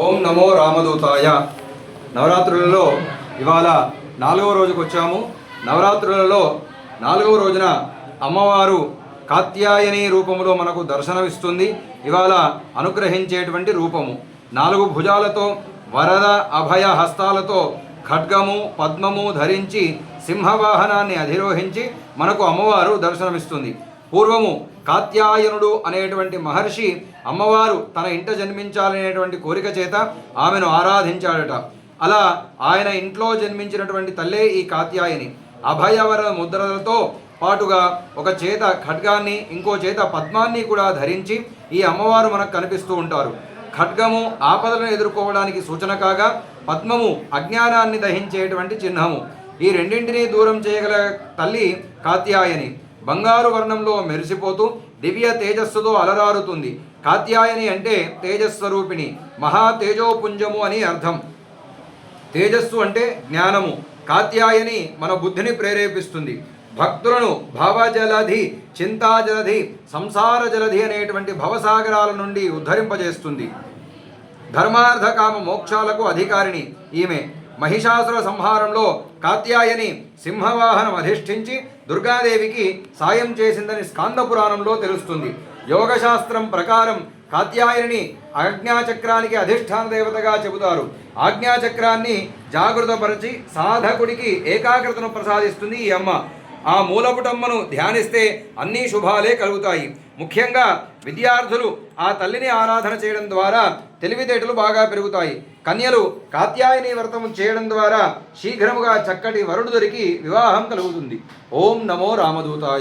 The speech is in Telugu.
ఓం నమో రామదూతాయ. నవరాత్రులలో ఇవాళ 4వ రోజుకు వచ్చాము. నవరాత్రులలో 4వ రోజున అమ్మవారు కాత్యాయని రూపములో మనకు దర్శనమిస్తుంది. ఇవాళ అనుగ్రహించేటువంటి రూపము 4 భుజాలతో వరద అభయ హస్తాలతో ఖడ్గము పద్మము ధరించి సింహవాహనాన్ని అధిరోహించి మనకు అమ్మవారు దర్శనమిస్తుంది. పూర్వము కాత్యాయనుడు అనేటువంటి మహర్షి అమ్మవారు తన ఇంట జన్మించాలనేటువంటి కోరిక చేత ఆమెను ఆరాధించాడట. అలా ఆయన ఇంట్లో జన్మించినటువంటి తల్లే ఈ కాత్యాయని. అభయవర ముద్రలతో పాటుగా ఒక చేత ఖడ్గాన్ని ఇంకో చేత పద్మాన్ని కూడా ధరించి ఈ అమ్మవారు మనకు కనిపిస్తూ ఉంటారు. ఖడ్గము ఆపదలను ఎదుర్కోవడానికి సూచన కాగా, పద్మము అజ్ఞానాన్ని దహించేటువంటి చిహ్నము. ఈ రెండింటినీ దూరం చేయగల తల్లి కాత్యాయని. బంగారు వర్ణంలో మెరిసిపోతూ దివ్య తేజస్సుతో అలరారుతుంది. కాత్యాయని అంటే తేజస్వరూపిణి, మహా తేజోపుంజము అని అర్థం. తేజస్సు అంటే జ్ఞానము. కాత్యాయని మన బుద్ధిని ప్రేరేపిస్తుంది. భక్తులను భావజలధి, చింతాజలధి, సంసార జలధి అనేటువంటి భవసాగరాల నుండి ఉద్ధరింపజేస్తుంది. ధర్మార్థ కామ మోక్షాలకు అధికారిణి ఈమె. మహిషాసుర సంహారంలో కాత్యాయని సింహవాహనం అధిష్ఠించి దుర్గాదేవికి సాయం చేసిందని స్కాంద పురాణంలో తెలుస్తుంది. యోగశాస్త్రం ప్రకారం కాత్యాయని ఆజ్ఞాచక్రానికి అధిష్టాన దేవతగా చెబుతారు. ఆజ్ఞాచక్రాన్ని జాగృతపరిచి సాధకుడికి ఏకాగ్రతను ప్రసాదిస్తుంది ఈ అమ్మ. ఆ మూలపుటమ్మను ధ్యానిస్తే అన్ని శుభాలే కలుగుతాయి. ముఖ్యంగా విద్యార్థులు ఆ తల్లిని ఆరాధన చేయడం ద్వారా తెలివితేటలు బాగా పెరుగుతాయి. కన్యలు కాత్యాయని వ్రతము చేయడం ద్వారా శీఘ్రముగా చక్కటి వరుడు దొరికి వివాహం కలుగుతుంది. ఓం నమో రామదూతాయ.